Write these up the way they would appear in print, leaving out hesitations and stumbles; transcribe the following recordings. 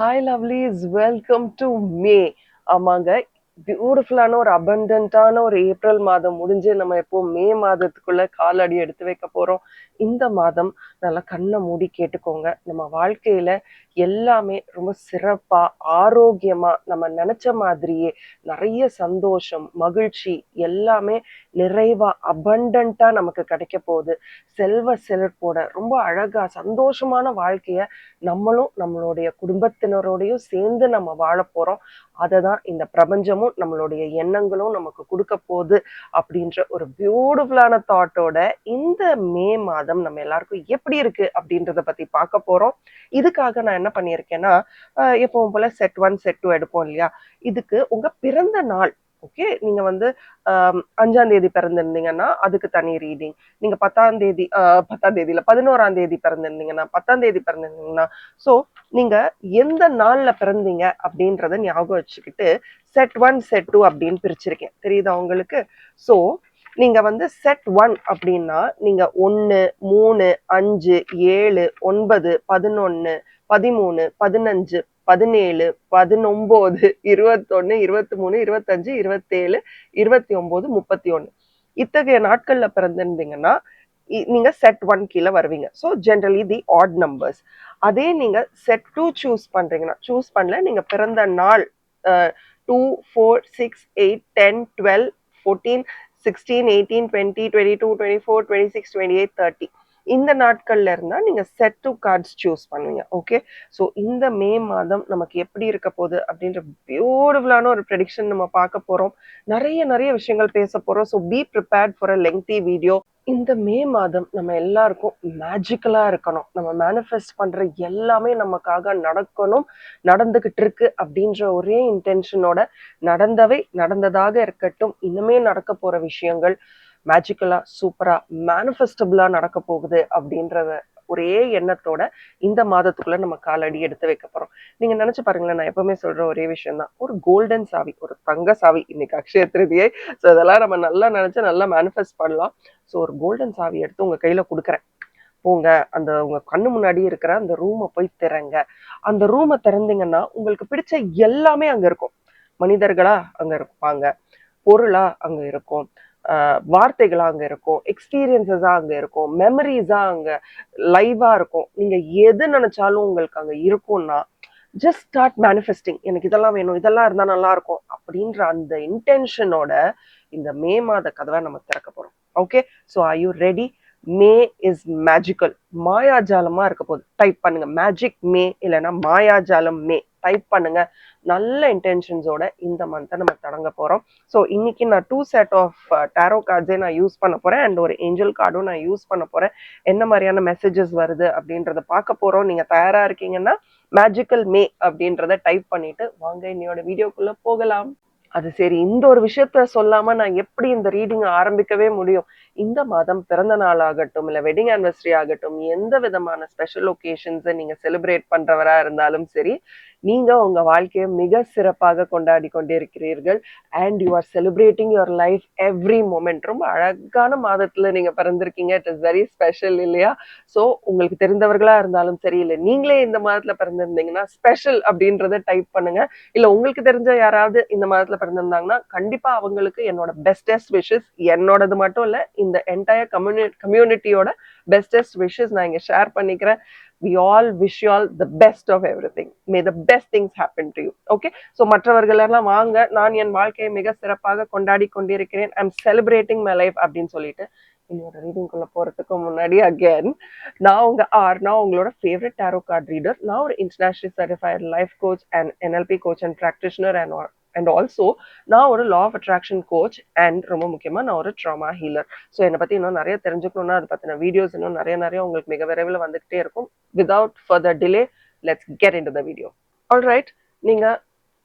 Hi lovelies, welcome to May. ஆமாங்க, பியூட்டிஃபுல்லான ஒரு அபண்டன்டான ஒரு ஏப்ரல் மாதம் முடிஞ்சு நம்ம எப்போ மே மாதத்துக்குள்ள காலடி எடுத்து வைக்க போறோம். இந்த மாதம் நல்லா கண்ணை மூடி கேட்டுக்கோங்க. நம்ம வாழ்க்கையில எல்லாமே ரொம்ப சிறப்பா, ஆரோக்கியமா, நம்ம நினைச்ச மாதிரியே நிறைய சந்தோஷம், மகிழ்ச்சி எல்லாமே நிறைவா அபண்டன்ட்டா நமக்கு கிடைக்க போகுது. செல்வ செழிப்போட ரொம்ப அழகா சந்தோஷமான வாழ்க்கைய நம்மளும் நம்மளுடைய குடும்பத்தினரோடையும் சேர்ந்து நம்ம வாழ போறோம். அதை தான் இந்த பிரபஞ்சமும் நம்மளுடைய எண்ணங்களும் நமக்கு கொடுக்க போகுது அப்படின்ற ஒரு பியூட்டிஃபுல்லான தாட்டோட இந்த மே மாதம் நம்ம எல்லாருக்கும் எப்படி இருக்கு அப்படின்றத பத்தி பார்க்க போறோம். இதுக்காக நான் என்ன பண்ணியிருக்கேன்னா, எப்பவும் போல செட் 1 செட் 2 எடுப்போம் இல்லையா? இதுக்கு உங்க பிறந்த நாள், ஓகே, நீங்க வந்து 5ஆம் தேதி பிறந்திருந்தீங்கன்னா அதுக்கு தனி ரீடிங். நீங்க 10ஆம் தேதி இல்ல 11ஆம் தேதி பிறந்திருந்தீங்கன்னா 10ஆம் தேதி பிறந்திருந்தீங்கன்னா, ஸோ நீங்க எந்த நாள்ல பிறந்தீங்க அப்படின்றத ஞாபகம் வச்சுக்கிட்டு செட் 1 செட் 2 அப்படின்னு பிரிச்சிருக்கேன். தெரியுதா உங்களுக்கு? ஸோ நீங்க வந்து செட் 1 அப்படின்னா நீங்க 1, 3, 5, 7, 9, 11, 13, 15, 17, 19, 21, 23, 25, 27, 29, 31 இத்தகைய நாட்கள்ல பிறந்திருந்தீங்கன்னா நீங்க செட் 1 கீழே வருவீங்க. ஸோ ஜென்ரலி தி ஆட் நம்பர்ஸ். அதே நீங்க செட் 2 சூஸ் பண்றீங்கன்னா, சூஸ் பண்ணல, நீங்க பிறந்த நாள் 2, 4, 6, 8, 10, 12, 14, 16, 18, 20, 22, 24, 26, 28, 30 இந்த நாட்கள்ல இருந்தா நீங்க செட் 2 கார்ட்ஸ் சூஸ் பண்ணுவீங்க. ஓகே, ஸோ இந்த மே மாதம் நமக்கு எப்படி இருக்க போகுது அப்படின்ற பியூட்டிஃபுல்லான ஒரு ப்ரெடிக்ஷன் நம்ம பார்க்க போறோம். நிறைய விஷயங்கள் பேச போறோம். So be prepared for a lengthy video. இந்த மே மாதம் நம்ம எல்லாருக்கும் மேஜிக்கலா இருக்கணும். நம்ம மேனிஃபெஸ்ட் பண்ற எல்லாமே நமக்காக நடக்கணும், நடந்துகிட்டு இருக்கு அப்படின்ற ஒரே இன்டென்ஷனோட நடந்ததாக இருக்கட்டும், இனிமே நடக்க போற விஷயங்கள் மேஜிக்கலா சூப்பரா மேனிஃபெஸ்டபிளா நடக்க போகுது அப்படின்றத ஒரே எண்ணத்தோட இந்த மாதத்துக்குள்ள நம்ம காலடி எடுத்து வைக்க போறோம். நீங்க நினைச்சு பாருங்களேன், நான் எப்பவுமே சொல்ற ஒரே விஷயம் தான், ஒரு கோல்டன் சாவி, ஒரு தங்க சாவி. இன்னைக்கு அக்ஷய திருதியை. ஸோ இதெல்லாம் நம்ம நல்லா நினைச்சு நல்லா மேனிஃபெஸ்ட் பண்ணலாம். ஸோ ஒரு கோல்டன் சாவி எடுத்து உங்க கையில கொடுக்குறேன். போங்க, அந்த உங்க கண்ணு முன்னாடி இருக்கிற அந்த ரூமை போய் திறங்க. அந்த ரூமை திறந்தீங்கன்னா உங்களுக்கு பிடிச்ச எல்லாமே அங்க இருக்கும். மனிதர்களா அங்க இருப்பாங்க, பொருளா அங்க இருக்கும், வார்த்தைகளா அங்க இருக்கும், எக்ஸ்பீரியன்சஸா அங்க இருக்கும், மெமரிஸா அங்க லைவா இருக்கும். நீங்க எது நினைச்சாலும் உங்களுக்கு அங்க இருக்கும்னா ஜஸ்ட் ஸ்டார்ட் மேனிஃபெஸ்டிங். எனக்கு இதெல்லாம் வேணும், இதெல்லாம் இருந்தா நல்லா இருக்கும் அப்படின்ற அந்த இன்டென்ஷனோட இந்த மே மாத கதவை நம்ம திறக்க போறோம். Okay, so are you ready? May is magical. மாயாஜாலமா இருக்க போகுது. டைப் பண்ணுங்க மேஜிக் மே, இல்லைன்னா மாயாஜாலம் மே டைப் பண்ணுங்க. நல்ல இன்டென்ஷன்ஸோட இந்த மந்த்தை நம்ம தொடங்க போறோம். ஸோ இன்னைக்கு நான் 2 செட் ஆஃப் டேரோ கார்ட்ஸே நான் யூஸ் பண்ண போறேன் அண்ட் ஒரு ஏஞ்சல் கார்டும் நான் யூஸ் பண்ண போறேன். என்ன மாதிரியான மெசேஜஸ் வருது அப்படின்றத பார்க்க போறோம். நீங்க தயாரா இருக்கீங்கன்னா மேஜிக்கல் மே அப்படின்றத டைப் பண்ணிட்டு வாங்க என்னோட வீடியோக்குள்ள போகலாம். அது சரி, இந்த ஒரு விஷயத்த சொல்லாம நான் எப்படி இந்த ரீடிங் ஆரம்பிக்கவே முடியும்? இந்த மாதம் பிறந்த நாள் ஆகட்டும், இல்ல வெட்டிங் ஆனிவர்சரி ஆகட்டும், எந்த விதமான ஸ்பெஷல் ஒகேஷன்ஸை நீங்க செலிப்ரேட் பண்றவரா இருந்தாலும் சரி, நீங்க உங்க வாழ்க்கையை மிக சிறப்பாக கொண்டாடி கொண்டிருக்கிறீர்கள். And you are celebrating your life every moment. ரொம்ப அழகான மாதத்துல நீங்க பிறந்திருக்கீங்க. இட் இஸ் வெரி ஸ்பெஷல் இல்லையா? ஸோ உங்களுக்கு தெரிந்தவர்களா இருந்தாலும் சரி, இல்லை நீங்களே இந்த மாதத்துல பிறந்திருந்தீங்கன்னா ஸ்பெஷல் அப்படின்றத டைப் பண்ணுங்க. இல்ல உங்களுக்கு தெரிஞ்ச யாராவது இந்த மாதத்துல பிறந்திருந்தாங்கன்னா கண்டிப்பா அவங்களுக்கு என்னோட பெஸ்டஸ்ட் விஷஸ். என்னோடது மட்டும் இல்ல, இந்த என்டையர் கம்யூனிட்டியோட பெஸ்டஸ்ட் விஷஸ் நான் இங்க ஷேர் பண்ணிக்கிறேன். We all wish you all the best of everything. May the best things happen to you. Okay, so மற்றவர்கள் எல்லாம் வாங்க, நான் என் வாழ்க்கையை மிக சிறப்பாக கொண்டாடி கொண்டிருக்கிறேன், ஐ எம் செலிப்ரேட்டிங் மை லைஃப் அப்படின்னு சொல்லிட்டு என்னோட ரீடிங்குள்ள போறதுக்கு முன்னாடி அகேன் நான் உங்களோட ஃபேவரட் டேரோ கார்ட் ரீடர். நான் ஒரு international certified life coach and NLP coach and practitioner and also நான் ஒரு law of attraction coach and ரொம்ப முக்கியமா நான் ஒரு ட்ராமா ஹீலர். ஸோ என்னை பத்தி இன்னும் நிறைய தெரிஞ்சுக்கணும்னா அதை பத்தின வீடியோஸ் இன்னும் நிறைய உங்களுக்கு மிக விரைவில் வந்துகிட்டே இருக்கும். Without further delay, let's get into the video. Alright, நீங்க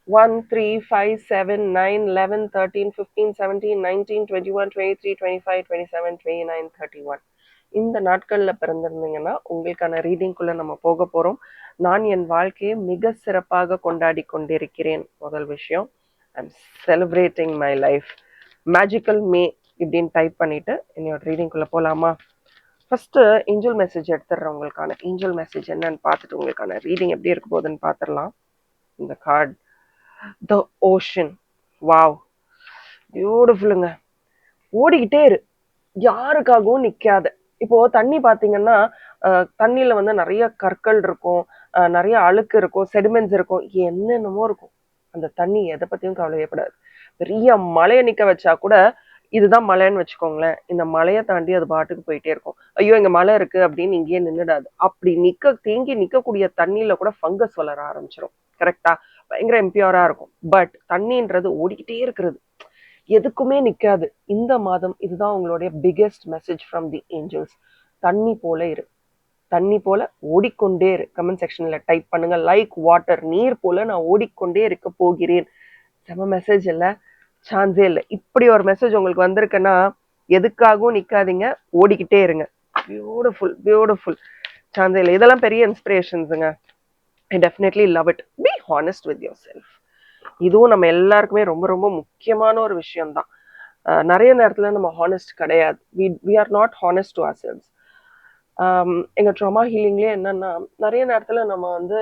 1, 3, 5, 7, 9, 11, 13, 15, 17, 19, 21, 23, 25, 27, 29, 31 இந்த நாட்கள்ல பிறந்திருந்தீங்கன்னா உங்களுக்கான ரீடிங்குள்ள நம்ம போக போறோம். நான் என் வாழ்க்கையை மிக சிறப்பாக கொண்டாடி கொண்டிருக்கிறேன். முதல் விஷயம், I am celebrating my life. Magical May இப்படின்னு டைப் பண்ணிட்டு என்னோட ரீடிங்குள்ள போலாமா? ஃபர்ஸ்ட் ஏஞ்சல் மெசேஜ் எடுத்துடுறேன். உங்களுக்கான ஏஞ்சல் மெசேஜ் என்னன்னு பார்த்துட்டு உங்களுக்கான ரீடிங் எப்படி இருக்க போகுதுன்னு பார்த்துடலாம். இந்த கார்டு த ஓஷன். வாவ், பியூட்டிஃபுல்லுங்க. ஓடிக்கிட்டே இரு, யாருக்காகவும் நிக்காத. இப்போ தண்ணி பாத்தீங்கன்னா தண்ணியில வந்து நிறைய கற்கள் இருக்கும், நிறைய அழுக்கு இருக்கும், செடிமெண்ட்ஸ் இருக்கும், என்னென்னமோ இருக்கும். அந்த தண்ணி எதை பத்தியும் கவலையப்படாது. பெரிய மலையை நிக்க வச்சா கூட, இதுதான் மலைன்னு வச்சுக்கோங்களேன், இந்த மலையை தாண்டி அது பாட்டுக்கு போயிட்டே இருக்கும். ஐயோ இங்க மலை இருக்கு அப்படின்னு இங்கேயே நின்னுடாது. அப்படி தேங்கி நிக்கக்கூடிய தண்ணியில கூட ஃபங்கஸ் வளர ஆரம்பிச்சிடும். கரெக்டா? பயங்கர இம்பியூரா இருக்கும். பட் தண்ணின்றது ஓடிக்கிட்டே இருக்கிறது, எதுக்குமே நிக்காது. இந்த மாதம் இதுதான் உங்களுடைய biggest message from the angels. தண்ணி போல இரு, தண்ணி போல ஓடிக்கொண்டே இரு. கமெண்ட் செக்ஷன்ல டைப் பண்ணுங்க, லைக் வாட்டர், நீர் போல நான் ஓடிக்கொண்டே இருக்க போகிறேன். செம மெசேஜ் இல்ல? சான்ஸே இல்லை. இப்படி ஒரு மெசேஜ் உங்களுக்கு வந்திருக்குன்னா எதுக்காகவும் நிக்காதீங்க, ஓடிக்கிட்டே இருங்க. பியூட்டிஃபுல் பியூட்டிஃபுல், சான்ஸே இல்லை. இதெல்லாம் பெரிய இன்ஸ்பிரேஷன்ஸுங்க. I definitely love it. Be honest with yourself. இதுவும் நம்ம எல்லாருக்குமே ரொம்ப ரொம்ப முக்கியமான ஒரு விஷயம்தான். நிறைய நேரத்துல நம்ம ஹானஸ்ட் கிடையாது. We are not honest to ourselves. எங்க ட்ராமா ஹீலிங்லேயே என்னன்னா, நிறைய நேரத்துல நம்ம வந்து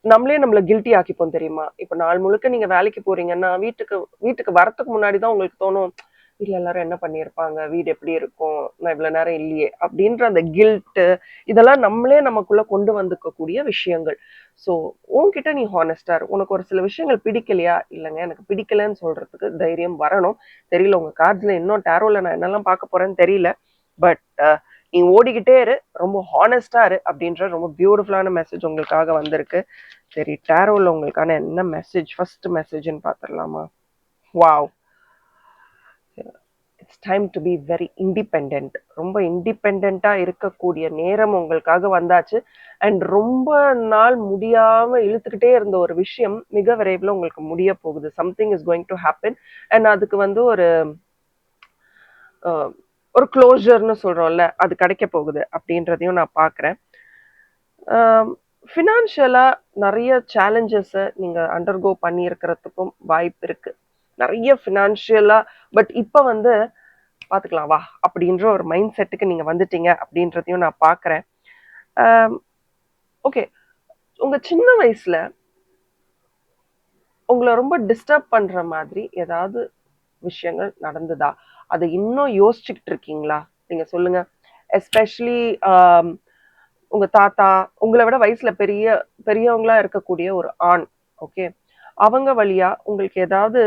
நம்மளே நம்மள கில்ட்டி ஆக்கிப்போம் தெரியுமா? இப்ப நாள் முழுக்க நீங்க வேலைக்கு போறீங்கன்னா, வீட்டுக்கு வரத்துக்கு முன்னாடிதான் உங்களுக்கு தோணும், வீட்டுல எல்லாரும் என்ன பண்ணியிருப்பாங்க, வீடு எப்படி இருக்கும், நான் இவ்வளவு நேரம் இல்லையே அப்படின்ற அந்த கில்ட்டு, இதெல்லாம் நம்மளே நமக்குள்ள கொண்டு வந்துக்கக்கூடிய விஷயங்கள். ஸோ உன்கிட்ட நீ ஹானஸ்டா இரு. உனக்கு ஒரு சில விஷயங்கள் பிடிக்கலையா? இல்லைங்க எனக்கு பிடிக்கலன்னு சொல்றதுக்கு தைரியம் வரணும். தெரியல உங்க கார்ட்ஸ்ல இன்னும் டேரோல நான் என்னெல்லாம் பார்க்க போறேன்னு தெரியல. பட் நீ ஓடிக்கிட்டே இரு, ரொம்ப ஹானஸ்டா இரு அப்படின்ற ரொம்ப பியூட்டிஃபுல்லான மெசேஜ் உங்களுக்காக வந்திருக்கு. சரி, டேரோல உங்களுக்கான என்ன மெசேஜ், ஃபர்ஸ்ட் மெசேஜ்னு பார்த்துடலாமா? Wow, it's time to be very independent. ரொம்ப இண்டிபெண்டா இருக்கக்கூடிய நேரம் உங்களுக்காக வந்தாச்சு. அண்ட் ரொம்ப நாள் முடியாம இழுத்துக்கிட்டே இருந்த ஒரு விஷயம் மிக விரைவில் உங்களுக்கு முடிய போகுது. Something is going to happen. And அதுக்கு வந்து ஒரு க்ளோஷர்னு சொல்றோம்ல, அது கிடைக்க போகுது அப்படின்றதையும் நான் பார்க்குறேன். ஃபினான்ஷியலா நிறைய சேலஞ்சஸை நீங்க அண்டர்கோ பண்ணி இருக்கிறதுக்கும் வாய்ப்பு இருக்கு. நிறைய ஃபினான்ஷியலா, பட் இப்ப வந்து பாத்துக்கலாம் வா அப்படின்ற ஒரு மைண்ட் செட்டுக்கு நீங்க வந்துட்டீங்க அப்படின்றதையும் நான் பார்க்குறேன். ஓகே, உங்க சின்ன வயசுல உங்களை ரொம்ப டிஸ்டர்ப் பண்ற மாதிரி ஏதாவது விஷயங்கள் நடந்ததா? அதை இன்னும் யோசிச்சுக்கிட்டு இருக்கீங்களா? நீங்க சொல்லுங்க. எஸ்பெஷலி உங்க தாத்தா, உங்களை விட வயசுல பெரியவங்களா இருக்கக்கூடிய ஒரு ஆண், ஓகே, அவங்க வழியா உங்களுக்கு ஏதாவது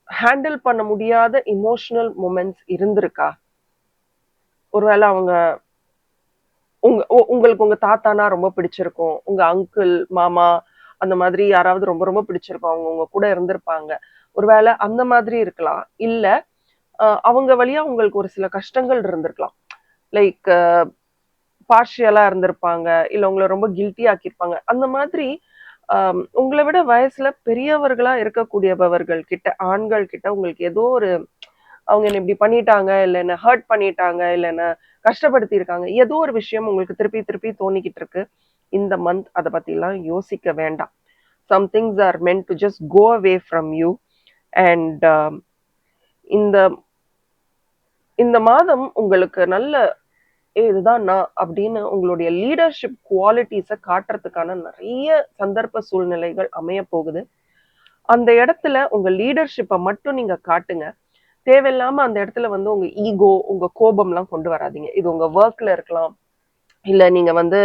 ஹேண்டில் பண்ண முடியாத இமோஷனல் மூமெண்ட்ஸ் இருந்திருக்கா? ஒருவேளை அவங்க உங்களுக்கு உங்க தாத்தானா ரொம்ப பிடிச்சிருக்கும், உங்க அங்கிள், மாமா அந்த மாதிரி யாராவது ரொம்ப ரொம்ப பிடிச்சிருக்கும், அவங்க உங்க கூட இருந்திருப்பாங்க. ஒருவேளை அந்த மாதிரி இருக்கலாம். இல்ல அவங்க வழியா உங்களுக்கு ஒரு சில கஷ்டங்கள் இருந்திருக்கலாம். லைக் பார்ஷியலா இருந்திருப்பாங்க, இல்ல உங்களை ரொம்ப கில்ட்டி ஆக்கியிருப்பாங்க. அந்த மாதிரி உங்களை விட வயசுல பெரியவர்களா இருக்கக்கூடியவர்கள் கிட்ட, ஆண்கள் கிட்ட உங்களுக்கு ஏதோ ஒரு, அவங்க என்ன இப்படி பண்ணிட்டாங்க, இல்ல என்ன ஹர்ட் பண்ணிட்டாங்க, இல்ல என்ன கஷ்டப்படுத்தி இருக்காங்க, ஏதோ ஒரு விஷயம் உங்களுக்கு திருப்பி திருப்பி தோணிக்கிட்டு இருக்கு. இந்த மந்த் அதை பத்தி எல்லாம் யோசிக்க வேண்டாம். Some things are meant to just go away from you. And இந்த இந்த மாதம் உங்களுக்கு நல்ல இதுதான் நான் அப்படின்னு உங்களுடைய லீடர்ஷிப் குவாலிட்டிஸை காட்டுறதுக்கான நிறைய சந்தர்ப்ப சூழ்நிலைகள் அமைய போகுது. அந்த இடத்துல உங்க லீடர்ஷிப்பை மட்டும் நீங்க காட்டுங்க. தேவையில்லாம அந்த இடத்துல வந்து உங்க ஈகோ, உங்க கோபம்லாம் கொண்டு வராதீங்க. இது உங்க ஒர்க்ல இருக்கலாம், இல்ல நீங்க வந்து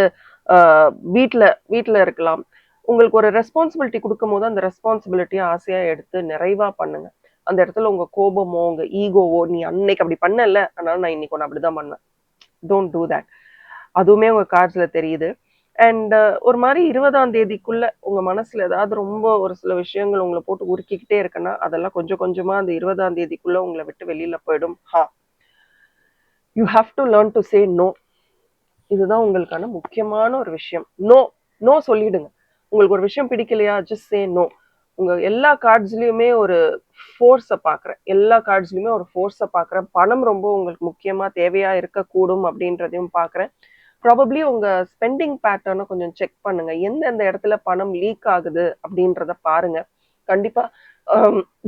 வீட்டுல வீட்டுல இருக்கலாம். உங்களுக்கு ஒரு ரெஸ்பான்சிபிலிட்டி கொடுக்கும் போது அந்த ரெஸ்பான்சிபிலிட்டியை ஆசையா எடுத்து நிறைவா பண்ணுங்க. அந்த இடத்துல உங்க கோபமோ உங்க ஈகோவோ, நீ அன்னைக்கு அப்படி பண்ணல அதனால நான் இன்னைக்கு ஒன்று அப்படிதான் பண்ணேன், டோன்ட் டூ தட். அதுவுமே உங்க கார்ட்ஸ்ல தெரியுது. அண்ட் ஒரு மாதிரி 20ஆம் தேதிக்குள்ள உங்க மனசுல ஏதாவது ரொம்ப ஒரு சில விஷயங்கள் உங்களை போட்டு உருக்கிக்கிட்டே இருக்குன்னா அதெல்லாம் கொஞ்சம் கொஞ்சமா அந்த 20ஆம் தேதிக்குள்ள உங்களை விட்டு வெளியில போயிடும். You have to learn to say no. இதுதான் உங்களுக்கான முக்கியமான ஒரு விஷயம். நோ, நோ சொல்லிடுங்க. உங்களுக்கு ஒரு விஷயம் பிடிக்கலையா, ஜஸ்ட் சே நோ. உங்க எல்லா கார்ட்ஸ்லயுமே ஒரு ஃபோர்ஸை பாக்குறேன், எல்லா கார்ட்ஸ்லயுமே ஒரு ஃபோர்ஸை பாக்குறேன். பணம் ரொம்ப உங்களுக்கு முக்கியமா தேவையா இருக்கக்கூடும் அப்படின்றதையும் பாக்குறேன். ப்ராபப்ளி உங்க ஸ்பெண்டிங் பேட்டர்னை கொஞ்சம் செக் பண்ணுங்க. எந்தெந்த இடத்துல பணம் லீக் ஆகுது அப்படின்றத பாருங்க. கண்டிப்பா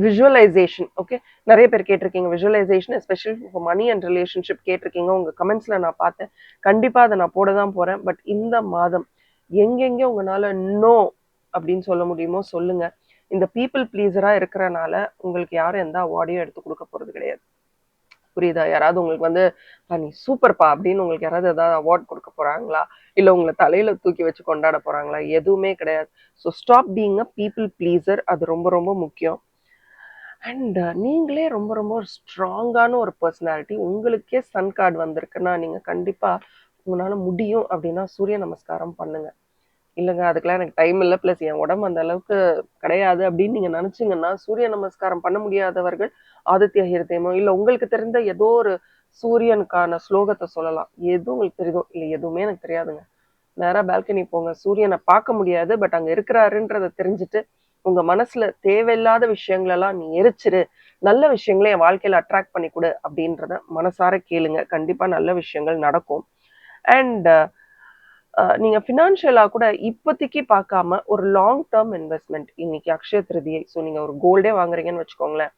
விஷுவலைசேஷன், ஓகே, நிறைய பேர் கேட்டிருக்கீங்க visualisation, especially money and relationship கேட்டிருக்கீங்க. உங்க கமெண்ட்ஸ்ல நான் பார்த்தேன். கண்டிப்பா அதை நான் போட தான் போறேன். பட் இந்த மாதம் எங்கெங்க உங்களால நோ அப்படின்னு சொல்ல முடியுமோ சொல்லுங்க. இந்த பீப்புள் ப்ளீஸரா இருக்கிறனால உங்களுக்கு யாரும் எந்த அவார்டையும் எடுத்து கொடுக்க போறது கிடையாது. புரியுதா? யாராவது உங்களுக்கு வந்து நீ சூப்பர்ப்பா அப்படின்னு உங்களுக்கு யாராவது ஏதாவது அவார்ட் கொடுக்க போறாங்களா? இல்ல உங்களை தலையில தூக்கி வச்சு கொண்டாட போறாங்களா? எதுவுமே கிடையாது. So stop being a people pleaser. அது ரொம்ப ரொம்ப முக்கியம். அண்ட் நீங்களே ரொம்ப ரொம்ப ஸ்ட்ராங்கான ஒரு பர்சனாலிட்டி. உங்களுக்கே சன் கார்டு வந்திருக்குன்னா நீங்க கண்டிப்பா உங்களால முடியும் அப்படின்னா சூரிய நமஸ்காரம் பண்ணுங்க. இல்லைங்க அதுக்கெல்லாம் எனக்கு டைம் இல்லை, ப்ளஸ் என் உடம்பு அந்த அளவுக்கு கிடையாது அப்படின்னு நீங்க நினைச்சீங்கன்னா, சூரிய நமஸ்காரம் பண்ண முடியாதவர்கள் ஆதித்ய ஹிருதயமோ இல்ல உங்களுக்கு தெரிந்த ஏதோ ஒரு சூரியனுக்கான ஸ்லோகத்தை சொல்லலாம். எது உங்களுக்கு தெரியுதோ, இல்ல எதுவுமே எனக்கு தெரியாதுங்க, நேரா பால்கனி போங்க. சூரியனை பார்க்க முடியாது, பட் அங்க இருக்கிறாருன்றத தெரிஞ்சுட்டு உங்க மனசுல தேவையில்லாத விஷயங்களெல்லாம் நீ எரிச்சிரு, நல்ல விஷயங்களை என் வாழ்க்கையில அட்ராக்ட் பண்ணி கொடு அப்படின்றத மனசார கேளுங்க. கண்டிப்பா நல்ல விஷயங்கள் நடக்கும். அண்ட் நீங்க ஃபினான்ஷியலா கூட இப்போதைக்கு பார்க்காம ஒரு லாங் டேர்ம் இன்வெஸ்ட்மெண்ட். இன்னைக்கு அக்ஷய திருதியை, ஸோ நீங்க ஒரு கோல்டே வாங்குறீங்கன்னு வச்சுக்கோங்களேன்,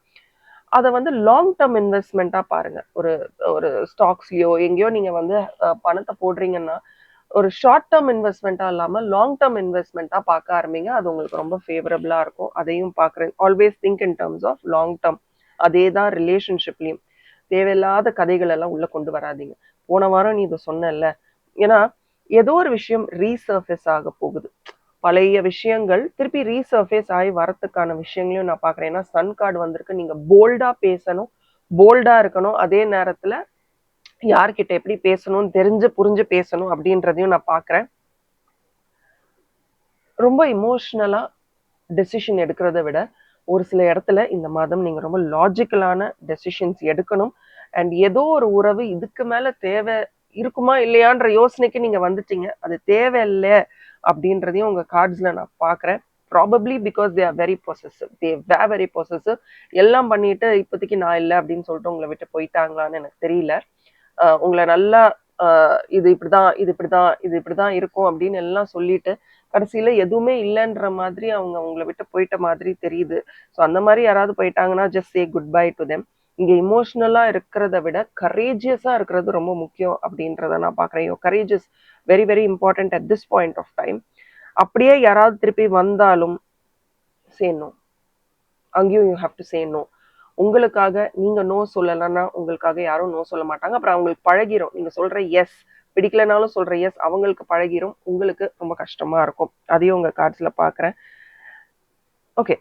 அதை வந்து லாங் டேர்ம் இன்வெஸ்ட்மெண்ட்டா பாருங்க. ஒரு ஒரு ஸ்டாக்ஸ்லயோ எங்கேயோ நீங்க வந்து பணத்தை போடுறீங்கன்னா ஒரு ஷார்ட் டேர்ம் இன்வெஸ்ட்மெண்ட்டா இல்லாம லாங் டேர்ம் இன்வெஸ்ட்மெண்ட்டா பார்க்க ஆரம்பிங்க. அது உங்களுக்கு ரொம்ப ஃபேவரபிளா இருக்கும். அதையும் பார்க்குறேன். Always think in terms of long term. அதே தான் ரிலேஷன்ஷிப்லயும். தேவையில்லாத கதைகள் எல்லாம் உள்ள கொண்டு வராதீங்க. போன வாரம் நீ இதை சொன்னல, ஏன்னா ஏதோ ஒரு விஷயம் ரீசர்ஃபேஸ் ஆக போகுது. பழைய விஷயங்கள் திருப்பி ரீசர்ஃபேஸ் ஆகி வரத்துக்கான விஷயங்களையும் நான் பார்க்குறேன். ஏன்னா சன் கார்டு வந்திருக்கு. நீங்க போல்டா பேசணும், போல்டா இருக்கணும். அதே நேரத்துல யார்கிட்ட எப்படி பேசணும்னு தெரிஞ்சு புரிஞ்சு பேசணும் அப்படின்றதையும் நான் பார்க்குறேன். ரொம்ப இமோஷனலா டெசிஷன் எடுக்கிறத விட ஒரு சில இடத்துல இந்த மாதம் நீங்க ரொம்ப லாஜிக்கலான டெசிஷன்ஸ் எடுக்கணும். அண்ட் ஏதோ ஒரு உறவு இதுக்கு மேல தேவை இருக்குமா இல்லையான்ற யோசனைக்கு நீங்க வந்துட்டீங்க. அது தேவையில்லை அப்படின்றதையும் உங்க கார்ட்ஸ்ல நான் பார்க்குறேன். Probably because they are very possessive. They were very possessive. எல்லாம் பண்ணிட்டு இப்போதைக்கு நான் இல்லை அப்படின்னு சொல்லிட்டு உங்களை விட்டு போயிட்டாங்களான்னு எனக்கு தெரியல. உங்களை நல்லா இது இப்படிதான், இது இப்படிதான், இது இப்படிதான் இருக்கும் அப்படின்னு எல்லாம் சொல்லிட்டு கடைசியில எதுவுமே இல்லைன்ற மாதிரி அவங்க உங்களை விட்டு போயிட்ட மாதிரி தெரியுது. ஸோ அந்த மாதிரி யாராவது போயிட்டாங்கன்னா just say good bye to them. இங்க இமோஷனலா இருக்கிறத விட கரேஜியஸா இருக்கிறது ரொம்ப முக்கியம் அப்படின்றத நான் பாக்குறேன். Courage is very very important at this point of time. அப்படியே யாராவது திருப்பி வந்தாலும் சே நோ. அங்கேயும் you have to say no. உங்களுக்காக நீங்க நோ சொல்லலைன்னா உங்களுக்காக யாரும் நோ சொல்ல மாட்டாங்க. அப்புறம் அவங்களுக்கு பழகிரும். நீங்க சொல்ற எஸ் பிடிக்கலனாலும் சொல்ற எஸ் அவங்களுக்கு பழகிரும். உங்களுக்கு ரொம்ப கஷ்டமா இருக்கும். அதையும் உங்க கார்ட்ஸ்ல பாக்குறேன். ஓகே,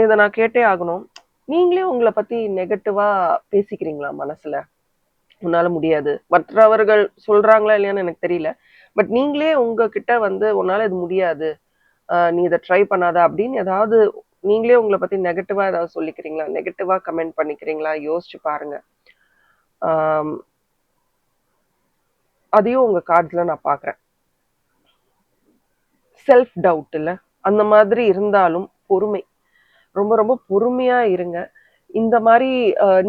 இதை நான் கேட்டே ஆகணும். நீங்களே உங்களை பத்தி நெகட்டிவா பேசிக்கிறீங்களா மனசுல? உன்னால முடியாது, மற்றவர்கள் சொல்றாங்களா இல்லையான்னு எனக்கு தெரியல, பட் நீங்களே உங்ககிட்ட வந்து உன்னால இது முடியாது, நீ இதை ட்ரை பண்ணாத அப்படின்னு ஏதாவது நீங்களே உங்களை பத்தி நெகட்டிவா ஏதாவது சொல்லிக்கிறீங்களா? நெகட்டிவா கமெண்ட் பண்ணிக்கிறீங்களா? யோசிச்சு பாருங்க. அதையும் உங்க கார்ட்ஸ்ல நான் பாக்குறேன். செல்ஃப் டவுட் இல்ல, அந்த மாதிரி இருந்தாலும் பொறுமை, ரொம்ப ரொம்ப பொறுமையா இருங்க. இந்த மாதிரி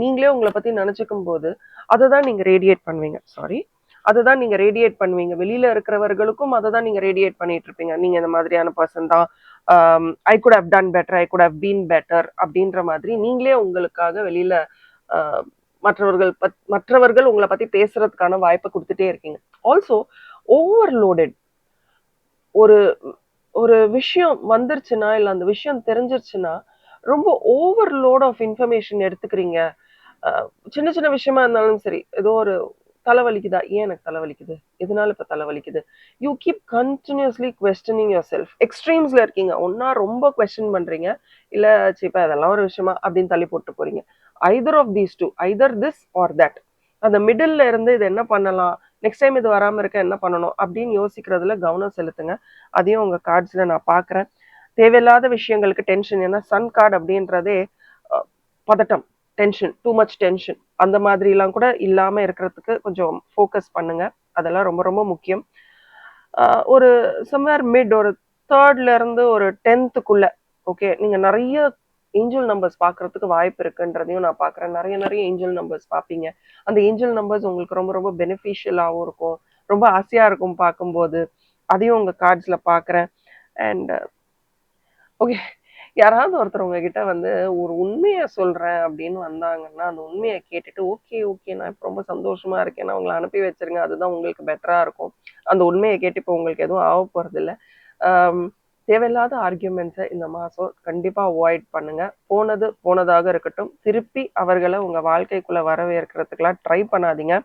நீங்களே உங்களை பத்தி நினைச்சுக்கும் போது அதை தான் நீங்க ரேடியேட் பண்ணுவீங்க. சாரி, அதை தான் நீங்க ரேடியேட் பண்ணுவீங்க. வெளியில இருக்கிறவர்களுக்கும் அதை தான் நீங்க ரேடியேட் பண்ணிட்டு இருப்பீங்க. நீங்க இந்த மாதிரியான பர்சன் தான், I could have done better, I could have been better அப்படின்ற மாதிரி நீங்களே உங்களுக்காக வெளியில மற்றவர்கள் உங்களை பத்தி பேசுறதுக்கான வாய்ப்பை கொடுத்துட்டே இருக்கீங்க. Also overloaded. ஒரு ஒரு விஷயம் வந்துருச்சுன்னா இல்ல அந்த விஷயம் தெரிஞ்சிருச்சுன்னா ரொம்ப ஓவர்லோட் ஆஃப் இன்ஃபர்மேஷன் எடுத்துக்கிறீங்க. சின்ன சின்ன விஷயமா இருந்தாலும் சரி, ஏதோ ஒரு தலைவலிக்குதா, ஏன் எனக்கு தலைவலிக்குது, எதனால இப்ப தலைவலிக்குது, you keep continuously questioning yourself. எக்ஸ்ட்ரீம்ஸ்ல இருக்கீங்க. ஒன்னா ரொம்ப கொஸ்டின் பண்றீங்க, இல்ல சிப்பா அதெல்லாம் ஒரு விஷயமா அப்படின்னு தள்ளி போட்டு போறீங்க. Either of these two, either this or that. அந்த மிடில்ல இருந்து இது என்ன பண்ணலாம், நெக்ஸ்ட் டைம் இது வராம இருக்க என்ன பண்ணணும் அப்படின்னு யோசிக்கிறதுல கவனம் செலுத்துங்க. அதையும் உங்க கார்ட்ஸ்ல நான் பாக்குறேன். தேவையில்லாத விஷயங்களுக்கு டென்ஷன், ஏன்னா சன் கார்டு அப்படின்றதே பதட்டம், டென்ஷன், டூ மச் டென்ஷன், அந்த மாதிரிலாம் கூட இல்லாம இருக்கிறதுக்கு கொஞ்சம் ஃபோக்கஸ் பண்ணுங்க. அதெல்லாம் ரொம்ப ரொம்ப முக்கியம். ஒரு சம்வேர் மிட், ஒரு தேர்ட்ல இருந்து ஒரு 10th ஓகே, நீங்க நிறைய ஏஞ்சல் நம்பர்ஸ் பார்க்கறதுக்கு வாய்ப்பு இருக்குன்றதையும் நான் பார்க்குறேன். நிறைய நிறைய ஏஞ்சல் நம்பர்ஸ் பார்ப்பீங்க. அந்த ஏஞ்சல் நம்பர்ஸ் உங்களுக்கு ரொம்ப ரொம்ப பெனிஃபிஷியலாகவும் இருக்கும், ரொம்ப ஆசையா இருக்கும் பார்க்கும்போது. அதையும் உங்க கார்ட்ஸ்ல பார்க்குறேன். அண்ட் ஓகே, யாராவது ஒருத்தர் உங்ககிட்ட வந்து ஒரு உண்மைய சொல்றேன் அப்படின்னு வந்தாங்கன்னா, அந்த உண்மைய கேட்டுட்டு, ஓகே, ஓகே நான் இப்ப ரொம்ப சந்தோஷமா இருக்கேன். அவங்கள அனுப்பி வச்சுருங்க. அதுதான் உங்களுக்கு பெட்டரா இருக்கும். அந்த உண்மைய கேட்டு இப்ப உங்களுக்கு எதுவும் ஆகப் போறதில்ல. அம் தேவையில்லாத ஆர்கியூமெண்ட்ஸ இந்த மாசம் கண்டிப்பா அவாய்ட் பண்ணுங்க. போனது போனதாக இருக்கட்டும். திருப்பி அவர்கள உங்க வாழ்க்கைக்குள்ள வரவேற்கிறதுக்குலாம் ட்ரை பண்ணாதீங்க.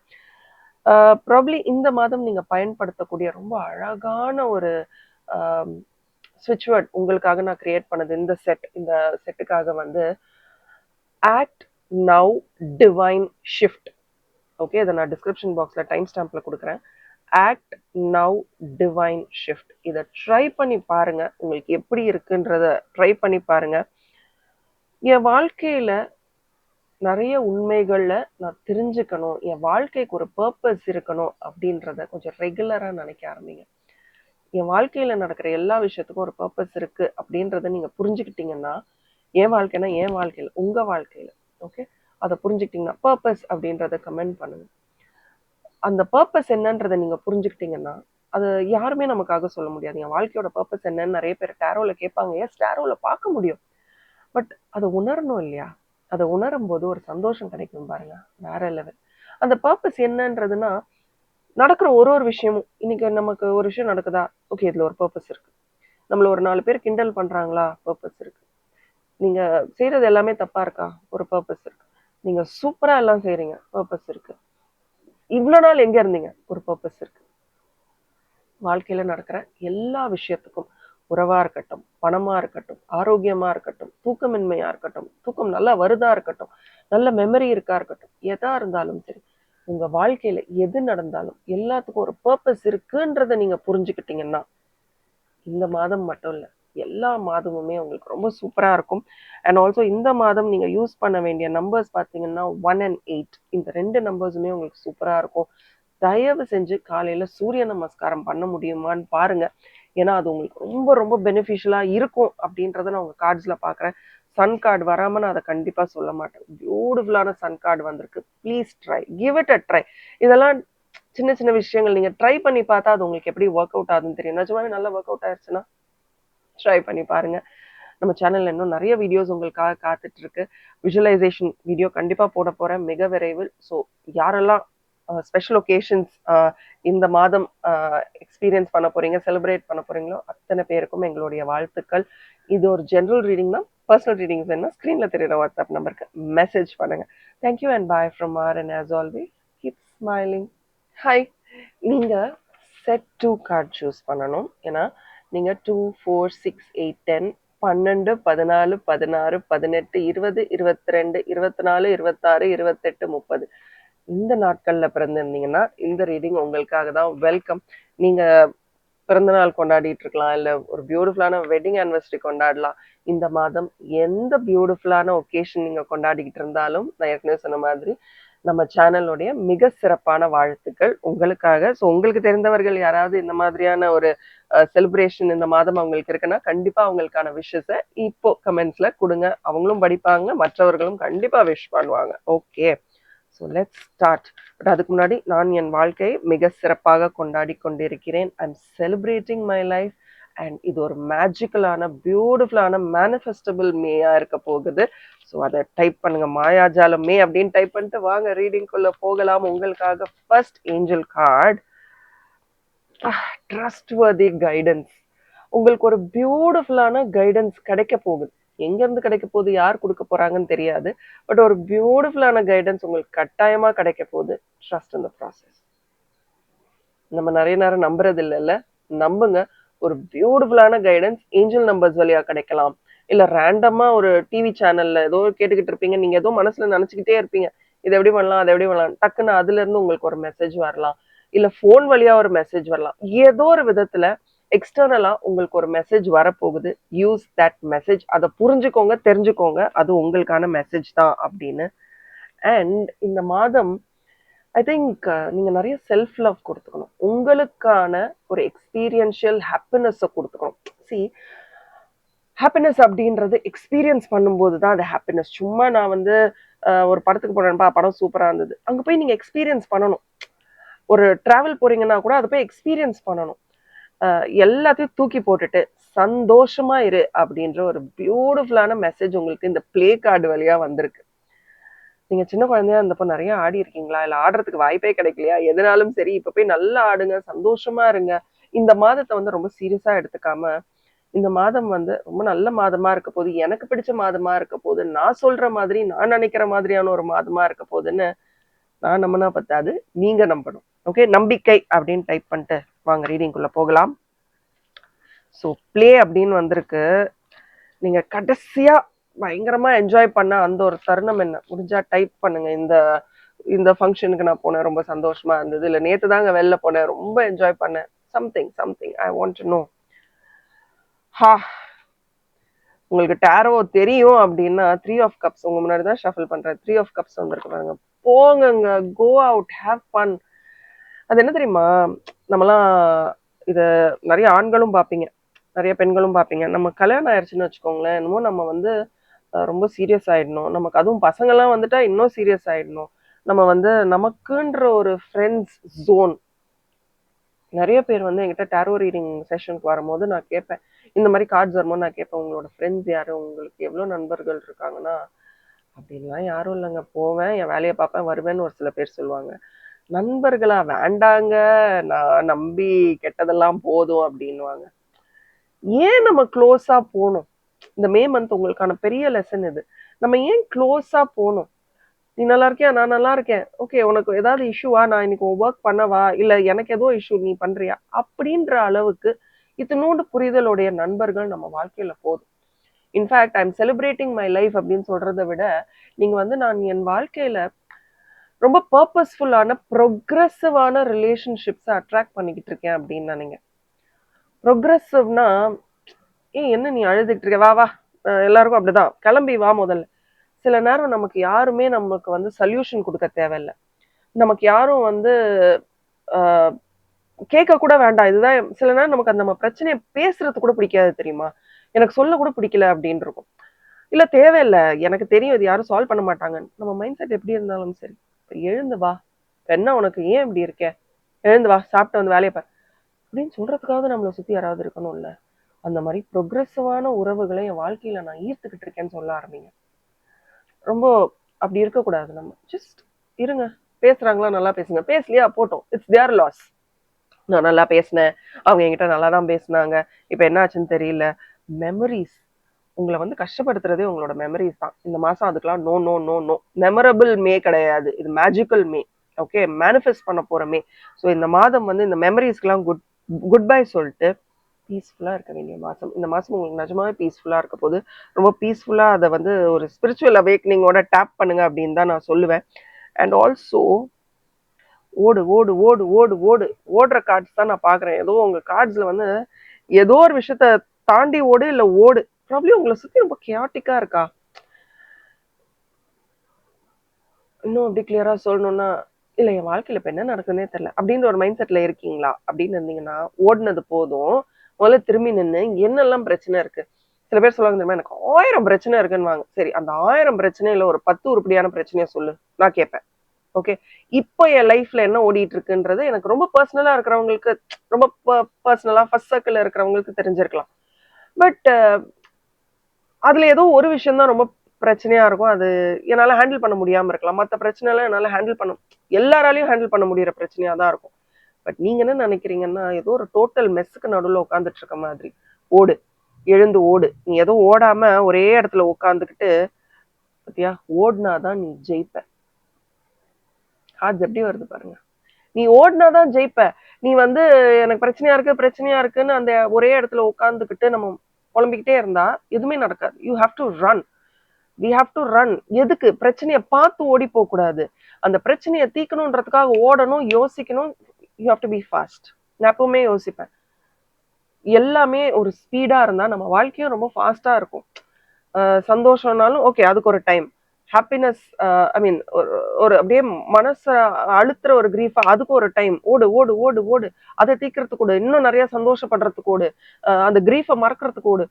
அ ப்ராபப்ளி இந்த மாதம் நீங்க பயன்படுத்தக்கூடிய ரொம்ப அழகான ஒரு அ ஸ்விட்ச் வேர்ட் உங்களுக்காக நான் கிரியேட் பண்ணது இந்த செட்டுக்காக வந்து act now divine shift. Okay, இதை நான் டிஸ்கிரிப்ஷன் பாக்ஸ்ல டைம் ஸ்டாம்ப்ல கொடுக்குறேன். Act now divine shift. இதை ட்ரை பண்ணி பாருங்க. உங்களுக்கு எப்படி இருக்குன்றத ட்ரை பண்ணி பாருங்க. என் வாழ்க்கையில நிறைய உண்மைகள்ல நான் தெரிஞ்சுக்கணும், என் வாழ்க்கைக்கு ஒரு பர்பஸ் இருக்கணும் அப்படின்றத கொஞ்சம் ரெகுலரா நினைக்க ஆரம்பிங்க. என் வாழ்க்கையில நடக்கிற எல்லா விஷயத்துக்கும் ஒரு பர்பஸ் இருக்கு அப்படின்றத நீங்க புரிஞ்சுக்கிட்டீங்கன்னா, என் வாழ்க்கைனா என் வாழ்க்கையில உங்க வாழ்க்கையில ஓகே அதை புரிஞ்சுக்கிட்டீங்கன்னா பர்பஸ் அப்படின்றத கமெண்ட் பண்ணுங்க. அந்த பர்பஸ் என்னன்றதை நீங்க புரிஞ்சுக்கிட்டீங்கன்னா அது யாருமே நமக்காக சொல்ல முடியாது. என் வாழ்க்கையோட பர்பஸ் என்னன்னு நிறைய பேர் டேரோல கேட்பாங்க. ஏன் டேரோல பார்க்க முடியும், பட் அதை உணரணும் இல்லையா? அதை உணரும் போது ஒரு சந்தோஷம் கிடைக்கும் பாருங்க, வேற லெவல். அந்த பர்பஸ் என்னன்றதுன்னா நடக்கிற ஒரு விஷயமும், இன்னைக்கு நமக்கு ஒரு விஷயம் நடக்குதா, ஓகே இதுல ஒரு பர்பஸ் இருக்கு. நம்மள ஒரு 4 பேர் கிண்டல் பண்றாங்களா, பர்பஸ் இருக்கு. நீங்க செய்யறது எல்லாமே தப்பா இருக்கா, ஒரு பர்பஸ் இருக்கு. நீங்க சூப்பரா எல்லாம் செய்றீங்க, பர்பஸ் இருக்கு. இவ்வளவு நாள் எங்க இருந்தீங்க, ஒரு பர்பஸ் இருக்கு. வாழ்க்கையில நடக்கிற எல்லா விஷயத்துக்கும், உறவா இருக்கட்டும், பணமா இருக்கட்டும், ஆரோக்கியமா இருக்கட்டும், தூக்கமின்மையா இருக்கட்டும், தூக்கம் நல்லா வருதா இருக்கட்டும், நல்ல மெமரி இருக்கா இருக்கட்டும், எதா இருந்தாலும் சரி, உங்க வாழ்க்கையில எது நடந்தாலும் எல்லாத்துக்கும் ஒரு பர்பஸ் இருக்குன்றத நீங்க புரிஞ்சுக்கிட்டீங்கன்னா, இந்த மாதம் மட்டும் இல்ல, எல்லா மாதமுமே உங்களுக்கு ரொம்ப சூப்பரா இருக்கும். அண்ட் ஆல்சோ இந்த மாதம் நீங்க யூஸ் பண்ண வேண்டிய நம்பர்ஸ் பார்த்தீங்கன்னா 1 and 8. இந்த 2 நம்பர்ஸுமே உங்களுக்கு சூப்பரா இருக்கும். தயவு செஞ்சு காலையில சூரிய நமஸ்காரம் பண்ண முடியுமான்னு பாருங்க. ஏன்னா அது உங்களுக்கு ரொம்ப ரொம்ப பெனிஃபிஷியலா இருக்கும் அப்படின்றத நான் உங்க கார்ட்ஸ்ல பார்க்குறேன். சன் கார்டு வராம நான் அதை கண்டிப்பா சொல்ல மாட்டேன். பியூட்டிஃபுல்லான சன் கார்டு வந்திருக்கு. Please try, give it a try. இதெல்லாம் சின்ன சின்ன விஷயங்கள் நீங்க ட்ரை பண்ணி பார்த்தா அது உங்களுக்கு எப்படி ஒர்க் அவுட் ஆகுதுன்னு தெரியும். நிஜமாவே நல்லா ஒர்க் அவுட் ஆயிடுச்சுன்னா ட்ரை பண்ணி பாருங்க. நம்ம சேனல்ல இன்னும் நிறைய வீடியோஸ் உங்களுக்காக காத்துட்டு இருக்கு. விஷுவலைசேஷன் வீடியோ கண்டிப்பா போட போறேன் மிக விரைவில். ஸோ யாரெல்லாம் ஸ்பெஷல் ஒகேஷன்ஸ் இந்த மாதம் எக்ஸ்பீரியன்ஸ் பண்ண போறீங்க, செலிப்ரேட் பண்ண போறீங்களோ அத்தனை பேருக்கும் எங்களுடைய வாழ்த்துக்கள். இது ஒரு ஜென்ரல் ரீடிங் தான். பர்சனல் ரீடிங்ஸ் வேணும்னா ஸ்க்ரீன்ல தெரியுற வாட்ஸ்அப் நம்பருக்கு மெசேஜ் பண்ணுங்க. Thank you and bye from R and as always keep smiling. Hi, நீங்க செட் 2 கார்டு சூஸ் பண்ணணும். ஏன்னா நீங்க 2, 4, 6, 8, 10, 12, 14, 16, 18, 20, 22, 24, 26, 28, 30 இந்த நாட்கள்ல பிறந்திருந்தீங்கன்னா இந்த ரீடிங் உங்களுக்காக தான். வெல்கம். நீங்க பிறந்த நாள் கொண்டாடிட்டு இருக்கலாம், இல்ல ஒரு பியூட்டிஃபுல்லான வெட்டிங் ஆனிவர்சரி கொண்டாடலாம். இந்த மாதம் எந்த பியூட்டிஃபுல்லான ஒகேஷன் நீங்க கொண்டாடிக்கிட்டு இருந்தாலும் நான் ஏற்கனவே சொன்ன மாதிரி நம்ம சேனலுடைய மிக சிறப்பான வாழ்த்துக்கள் உங்களுக்காக. ஸோ உங்களுக்கு தெரிந்தவர்கள் யாராவது இந்த மாதிரியான ஒரு செலிப்ரேஷன் இந்த மாதம் அவங்களுக்கு இருக்குன்னா கண்டிப்பா அவங்களுக்கான விஷஸை இப்போ கமெண்ட்ஸ்ல கொடுங்க. அவங்களும் படிப்பாங்க, மற்றவர்களும் கண்டிப்பா விஷ் பண்ணுவாங்க. Okay, so let's start. But அதுக்கு முன்னாடி நான் என் வாழ்க்கையை மிக சிறப்பாக கொண்டாடி கொண்டிருக்கிறேன். ஐ am celebrating my life and இது ஒரு மேஜிக்கலான பியூட்டிஃபுல்லான மேனிஃபெஸ்டபிள் மேயா இருக்க போகுது. ஸோ அதை டைப் பண்ணுங்க, மாயாஜாலம் மே அப்படின்னு டைப் பண்ணிட்டு வாங்க ரீடிங்குள்ள போகலாம். உங்களுக்காக first angel card, trustworthy guidance. உங்களுக்கு ஒரு பியூட்டிஃபுல்லான கைடன்ஸ் கிடைக்க போகுது. எங்க இருந்து கிடைக்க போகுது, யார் கொடுக்க போறாங்கன்னு தெரியாது. பட் ஒரு பியூட்டிஃபுல்லான கைடன்ஸ் உங்களுக்கு கட்டாயமா கிடைக்க போகுது. Trust in the process. நம்ம நிறைய நேரம் நம்புறது இல்லைல்ல, நம்புங்க. ஒரு பியூட்டிஃபுல்லான கைடன்ஸ் ஏஞ்சல் நம்பர்ஸ் வழியா கிடைக்கலாம். இல்ல ரேண்டமா ஒரு டிவி சேனல்ல ஏதோ கேட்டுக்கிட்டு இருப்பீங்க, நீங்க ஏதோ மனசுல நினைச்சுக்கிட்டே இருப்பீங்க, இதை எப்படி பண்ணலாம் அதை எப்படி பண்ணலாம், டக்குன்னு அதுல இருந்து உங்களுக்கு ஒரு மெசேஜ் வரலாம். இல்ல போன் வழியா ஒரு மெசேஜ் வரலாம். ஏதோ ஒரு விதத்துல எக்ஸ்டர்னலா உங்களுக்கு ஒரு மெசேஜ் வரப்போகுது. Use that message. அதை புரிஞ்சுக்கோங்க, தெரிஞ்சுக்கோங்க, அது உங்களுக்கான மெசேஜ் தான் அப்படின்னு. அண்ட் இந்த மாதம் ஐ திங்க் நீங்க நிறைய செல்ஃப் லவ் கொடுத்துக்கணும். உங்களுக்கான ஒரு எக்ஸ்பீரியன்ஷியல் ஹாப்பினஸ் கொடுத்துக்கணும். சி, ஹாப்பினஸ் அப்படின்றது எக்ஸ்பீரியன்ஸ் பண்ணும்போது தான் அது ஹாப்பினஸ். சும்மா நான் வந்து ஒரு படத்துக்கு போனேன்ப்பா, படம் சூப்பரா இருந்தது, அங்க போய் நீங்க எக்ஸ்பீரியன்ஸ் பண்ணணும். ஒரு டிராவல் போறீங்கன்னா கூட அதை போய் எக்ஸ்பீரியன்ஸ் பண்ணணும். எல்லாத்தையும் தூக்கி போட்டுட்டு சந்தோஷமா இரு அப்படின்ற ஒரு பியூட்டிஃபுல்லான மெசேஜ் உங்களுக்கு இந்த பிளே கார்டு வழியா வந்திருக்கு. நீங்க சின்ன குழந்தையா இருந்தப்போ நிறைய ஆடி இருக்கீங்களா? இல்ல ஆடுறதுக்கு வாய்ப்பே கிடைக்கலையா? எதுனாலும் சரி, இப்ப போய் நல்லா ஆடுங்க, சந்தோஷமா இருங்க. இந்த மாதத்தை வந்து ரொம்ப சீரியஸா எடுத்துக்காம, இந்த மாதம் வந்து ரொம்ப நல்ல மாதமா இருக்க போகுது, எனக்கு பிடிச்ச மாதமா இருக்க போகுது, நான் சொல்ற மாதிரி, நான் நினைக்கிற மாதிரியான ஒரு மாதமா இருக்க போகுதுன்னு நான் நம்பினா பத்தாது, நீங்க நம்பணும். ஓகே, நம்பிக்கை அப்படின்னு டைப் பண்ணிட்டு வாங்க ரீடிங்குள்ள போகலாம். ஸோ பிளே அப்படின்னு வந்திருக்கு. நீங்க கடைசியா பயங்கரமா என்ஜாய் பண்ண அந்த ஒரு தருணம் என்ன? முடிஞ்சா டைப் பண்ணுங்க. இந்த இந்த ஃபங்க்ஷனுக்கு நான் போனேன், ரொம்ப சந்தோஷமா இருந்தது. இல்ல நேத்து தாங்க வெளில போனேன், ரொம்ப என்ஜாய் பண்ணேன். Something I want to know. ஹா, உங்களுக்கு டேரோ தெரியும் அப்படின்னா 3 ஆஃப் கப்ஸ் உங்க முன்னாடி தான் ஷஃபில் பண்றேன். 3 ஆஃப் கப்ஸ் வந்திருக்கு பாருங்க. போங்கங்க, கோ அவுட், ஹேவ் ஃபன். அது என்ன தெரியுமா, நம்மலாம் இத நிறைய ஆண்களும் பார்ப்பீங்க, நிறைய பெண்களும் பார்ப்பீங்க. நம்ம கல்யாணம் ஆயிடுச்சுன்னு வச்சுக்கோங்களேன், என்னமோ நம்ம வந்து ரொம்ப சீரியஸ் ஆயிடணும். நமக்கு அதுவும் பசங்கள்லாம் வந்துட்டா இன்னும் சீரியஸ் ஆயிடணும். நம்ம வந்து நமக்குன்ற ஒரு ஃப்ரெண்ட்ஸ் ஜோன். நிறைய பேர் வந்து என்கிட்ட டேரோ ரீடிங் செஷனுக்கு வரும்போது நான் கேட்பேன், இந்த மாதிரி கார்ட்ஸ் வரும்போது நான் கேட்பேன், உங்களோட ஃப்ரெண்ட்ஸ் யாரு, உங்களுக்கு எவ்வளோ நண்பர்கள் இருக்காங்கன்னா, அப்படின்லாம் யாரும் இல்லைங்க, போவேன் என் வேலையை பார்ப்பேன் வருவேன்னு ஒரு சில பேர் சொல்லுவாங்க. நண்பர்களா? வேண்டாங்க, நான் நம்பி கெட்டதெல்லாம் போதும் அப்படின்னுவாங்க. ஏன் நம்ம க்ளோஸா போகணும்? இந்த மே மந்த் உங்களுக்கான பெரிய லெசன் இது. நம்ம ஏன் க்ளோஸா போகணும்? நீ நல்லா இருக்கியா? நான் நல்லா இருக்கேன். ஓகே, உனக்கு ஏதாவது இஷ்யூவா? நான் இன்னைக்கு ஒர்க் பண்ணவா? இல்ல எனக்கு ஏதோ இஷ்யூ, நீ பண்றியா? அப்படின்ற அளவுக்கு இத்தினோண்டு புரிதலுடைய நண்பர்கள் நம்ம வாழ்க்கையில போதும். In fact I am celebrating my life அப்படின்னு சொல்றதை விட, நீங்க வந்து நான் என் வாழ்க்கையில ரொம்ப பர்பஸ்ஃபுல்லான ப்ரொக்ரெசிவான ரிலேஷன்ஷிப்ஸை அட்ராக்ட் பண்ணிக்கிட்டு இருக்கேன் அப்படின்னு நினைங்க. ப்ரொக்ரெசிவ்னா, என்ன நீ அழுதுகிட்டு இருக்க, வா வா, எல்லாருக்கும் அப்படிதான், கிளம்பி வா முதல்ல. சில நேரம் நமக்கு யாருமே நமக்கு வந்து சொல்யூஷன் கொடுக்க தேவையில்லை. நமக்கு யாரும் வந்து கேட்க கூட வேண்டாம். இதுதான் சில நேரம் நமக்கு அந்த நம்ம பிரச்சனையை பேசுறது கூட பிடிக்காது தெரியுமா? எனக்கு சொல்ல கூட பிடிக்கல அப்படின்னு இருக்கும். இல்ல தேவையில்லை, எனக்கு தெரியும் இது யாரும் சால்வ் பண்ண மாட்டாங்கன்னு. நம்ம மைண்ட் செட் எப்படி இருந்தாலும் சரி, எழுந்து வா, என்ன உனக்கு, ஏன் இப்படி இருக்க, எழுந்து வா, சாப்பிட்டு வந்து வேலையை பாரு அப்படின்னு சொல்றதுக்காவது நம்மளை சுத்தி யாராவது இருக்கணும்ல. அந்த மாதிரி ப்ரொக்ரெசிவான உறவுகளை என் வாழ்க்கையில நான் ஈர்த்துக்கிட்டு இருக்கேன்னு சொல்ல ஆரம்பிங்க. ரொம்ப அப்படி இருக்கக்கூடாது. நம்ம ஜஸ்ட் இருங்க, பேசுறாங்களா நல்லா பேசுங்க, பேசலையா போட்டோம், இட்ஸ் தேர் லாஸ். நான் நல்லா பேசினேன், அவங்க என்கிட்ட நல்லா தான் பேசினாங்க, இப்ப என்ன ஆச்சுன்னு தெரியல. மெமரிஸ் உங்களை வந்து கஷ்டப்படுத்துறதே உங்களோட மெமரிஸ் தான். இந்த மாசம் அதுக்கெல்லாம் no no no no. Memorable May கிடையாது, இது மேஜிக்கல் மே. ஓகே, மேனிஃபெஸ்ட் பண்ண போற மே. ஸோ இந்த மாதம் வந்து இந்த மெமரிஸ்க்கெல்லாம் குட் பை சொல்லிட்டு பீஸ்ஃபுல்லா இருக்க வேண்டிய மாசம். இந்த மாசம் உங்களுக்கு நிஜமாவே பீஸ்ஃபுல்லா இருக்க போது. ரொம்ப பீஸ்ஃபுல்லா அதை வந்து ஒரு ஸ்பிரிச்சுவல் அவேக்னிங்கோட டேப் பண்ணுங்க அப்படின்னு தான் நான் சொல்லுவேன். அண்ட் ஆல்சோ ஓடு ஓடு ஓடு ஓடு ஓடு, ஓடுற கார்ட்ஸ் தான் நான் பாக்குறேன். ஏதோ உங்க கார்ட்ஸ்ல வந்து ஏதோ ஒரு விஷயத்த தாண்டி ஓடு, இல்ல ஓடு. ப்ராப்ளம் உங்களை சுத்தி ரொம்ப கியாட்டிக்கா இருக்கா? இன்னும் அப்படி கிளியரா சொல்லணும்னா, இல்ல என் வாழ்க்கையில இப்ப என்ன நடக்குதுன்னே தெரியல அப்படின்ற ஒரு மைண்ட் செட்ல இருக்கீங்களா அப்படின்னு இருந்தீங்கன்னா, ஓடுனது போதும். முதல்ல திரும்பி நின்று என்னெல்லாம் பிரச்சனை இருக்கு. சில பேர் சொல்லுவாங்க தெரியுமா, எனக்கு 1000 பிரச்சனை இருக்குன்னு. சரி, அந்த 1000 பிரச்சனையில ஒரு 10 உருப்படியான பிரச்சனையை சொல்லு, நான் கேட்பேன். ஓகே, இப்போ என் லைஃப்ல என்ன ஓடிட்டு இருக்குன்றது எனக்கு ரொம்ப பர்சனலா இருக்கிறவங்களுக்கு, ரொம்ப பர்சனலா ஃபர்ஸ்ட் சர்க்கிள்ல இருக்கிறவங்களுக்கு தெரிஞ்சிருக்கலாம். பட் அதுல ஏதோ ஒரு விஷயம் தான் ரொம்ப பிரச்சனையா இருக்கும். அது என்னால ஹேண்டில் பண்ண முடியாம இருக்கலாம். மத்த பிரச்சனை எல்லாம் என்னால ஹேண்டில் பண்ண, எல்லாராலையும் ஹேண்டில் பண்ண முடியற பிரச்சனையா தான் இருக்கும். பட் நீங்க என்ன நினைக்கிறீங்கன்னா, ஏதோ ஒரு டோட்டல் மெஸ்ஸுக்கு நடுவுல உட்காந்துட்டு இருக்க மாதிரி. ஓடு, எழுந்து ஓடு. நீ ஏதோ ஓடாம ஒரே இடத்துல உட்காந்துக்கிட்டு, பத்தியா, ஓடுனாதான் நீ ஜெயிப்ப. கார்ட்ஸ் எப்படி வருது பாருங்க. நீ ஓடினாதான் ஜெயிப்ப. நீ வந்து எனக்கு பிரச்சனையா இருக்கு பிரச்சனையா இருக்குன்னு அந்த ஒரே இடத்துல உட்காந்துக்கிட்டு நம்ம புலம்பிக்கிட்டே இருந்தா எதுவுமே நடக்காது. You have to run. We have to run. எதுக்கு? பிரச்சனையை பார்த்து ஓடி போக கூடாது. அந்த பிரச்சனையை தீக்கணுன்றதுக்காக ஓடணும், யோசிக்கணும். You have to be fast. நான் எப்பவுமே யோசிப்பேன், எல்லாமே ஒரு ஸ்பீடா இருந்தா நம்ம வாழ்க்கையும் ரொம்ப ஃபாஸ்டா இருக்கும். சந்தோஷம்னாலும் ஓகே, அதுக்கு ஒரு டைம். ஹாப்பினஸ், ஐ மீன் ஒரு அப்படியே மனச அழுத்துற ஒரு கிரீஃபா, அதுக்கு ஒரு டைம். ஓடு ஓடு ஓடு ஓடு. அதை தீக்கிறதுக்கு ஓடு, இன்னும் நிறைய சந்தோஷப்படுறதுக்கு ஓடு, அந்த கிரீஃபை மறக்கிறதுக்கு ஓடு.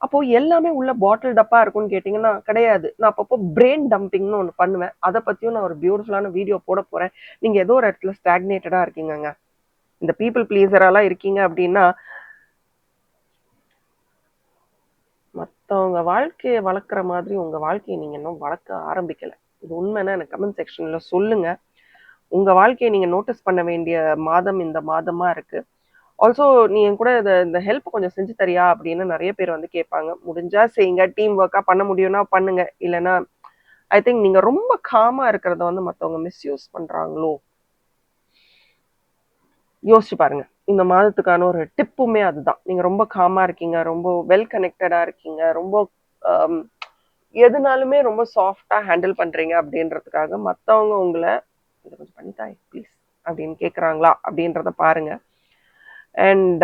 அப்போ எல்லாமே உள்ள பாட்டில் டப்பா இருக்கும்னு கேட்டீங்கன்னா கிடையாது. நான் அப்பப்போ பிரெயின் டம்பிங்னு ஒன்று பண்ணுவேன். அதை பத்தியும் நான் ஒரு பியூட்டிஃபுல்லான வீடியோ போட போறேன். நீங்க ஏதோ ஒரு இடத்துல ஸ்டாக்னேட்டடா இருக்கீங்கங்க, இந்த பீப்புள் ப்ளீசரெல்லாம் இருக்கீங்க அப்படின்னா மற்றவங்க வாழ்க்கையை வளர்க்குற மாதிரி உங்கள் வாழ்க்கையை நீங்கள் இன்னும் வளர்க்க ஆரம்பிக்கலை. இது உண்மைன்னா எனக்கு கமெண்ட் செக்ஷனில் சொல்லுங்கள். உங்கள் வாழ்க்கையை நீங்கள் நோட்டீஸ் பண்ண வேண்டிய மாதம் இந்த மாதமாக இருக்குது. ஆல்சோ நீ என் கூட இந்த ஹெல்ப் கொஞ்சம் செஞ்சு தரியா அப்படின்னு நிறைய பேர் வந்து கேட்பாங்க. முடிஞ்சா செய்யுங்க. டீம் ஒர்க்காக பண்ண முடியும்னா பண்ணுங்க. இல்லைன்னா ஐ திங்க் நீங்கள் ரொம்ப காமாக இருக்கிறத வந்து மற்றவங்க மிஸ்யூஸ் பண்ணுறாங்களோ யோசிச்சு பாருங்க. இந்த மாதத்துக்கான ஒரு டிப்புமே அதுதான். நீங்கள் ரொம்ப காமாக இருக்கீங்க, ரொம்ப வெல் கனெக்டடாக இருக்கீங்க, ரொம்ப எதுனாலுமே ரொம்ப சாஃப்டாக ஹேண்டில் பண்ணுறீங்க அப்படின்றதுக்காக மற்றவங்க உங்களை இதை கொஞ்சம் பண்ணித்தாய் ப்ளீஸ் அப்படின்னு கேட்குறாங்களா அப்படின்றத பாருங்க. அண்ட்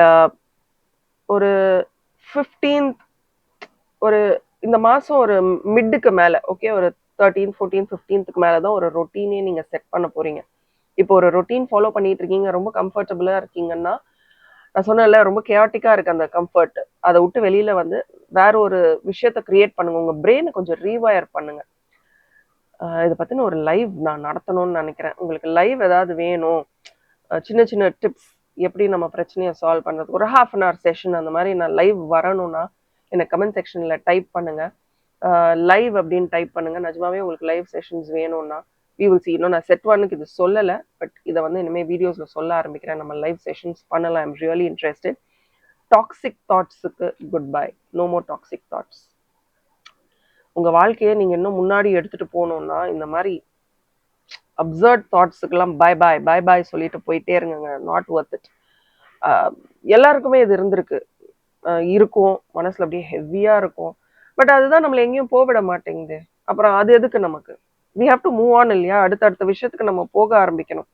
ஒரு 15th ஒரு இந்த மாதம் ஒரு மிட்டுக்கு மேலே ஓகே ஒரு 13, 14, 15க்கு மேலே தான் ஒரு ரொட்டீனே நீங்கள் செட் பண்ண போகிறீங்க. இப்போ ஒரு ரொட்டீன் ஃபாலோ பண்ணிட்டு இருக்கீங்க, ரொம்ப கம்ஃபர்டபுளாக இருக்கீங்கன்னா, நான் சொன்னேன்ல ரொம்ப கேட்டிக்காக இருக்குது அந்த கம்ஃபர்ட். அதை விட்டு வெளியில் வந்து வேற ஒரு விஷயத்த கிரியேட் பண்ணுங்க. உங்கள் பிரெயினை கொஞ்சம் ரீவயர் பண்ணுங்க. இதை பற்றின ஒரு லைவ் நான் நடத்தணும்னு நினைக்கிறேன். உங்களுக்கு லைவ் ஏதாவது வேணும், சின்ன சின்ன டிப்ஸ் எப்படி நம்ம பிரச்சனையை சால்வ் பண்ணுறது, ஒரு ½ செஷன் அந்த மாதிரி நான் லைவ் வரணும்னா எனக்கு கமெண்ட் செக்ஷனில் டைப் பண்ணுங்க. லைவ் அப்படின்னு டைப் பண்ணுங்க. நிஜமாவே உங்களுக்கு லைவ் செஷன்ஸ் வேணும்னா we will see. இன்னும் நான் செட் 1க்கு இது சொல்லலை, பட் இதை வந்து இனிமேல் வீடியோஸில் சொல்ல ஆரம்பிக்கிறேன். நம்ம லைவ் செஷன்ஸ் பண்ணலாம். I'm really interested. டாக்ஸிக் தாட்ஸுக்கு good bye. No more toxic thoughts. உங்கள் வாழ்க்கையை நீங்கள் இன்னும் முன்னாடி எடுத்துகிட்டு போகணுன்னா இந்த மாதிரி அப்சர்ட் தாட்ஸுக்கெல்லாம் பை பாய் பை பாய் சொல்லிட்டு போயிட்டே இருங்க. Not worth it. எல்லாருக்குமே இது இருந்திருக்கு, இருக்கும், மனசில் அப்படியே ஹெவியாக இருக்கும். பட் அதுதான் நம்மளை எங்கேயும் போவிட மாட்டேங்குது. அப்புறம் அது எதுக்கு நமக்கு? we have to move on இல்லையா? அடுத்த விஷயத்துக்கு நம்ம போக ஆரம்பிக்கணும்.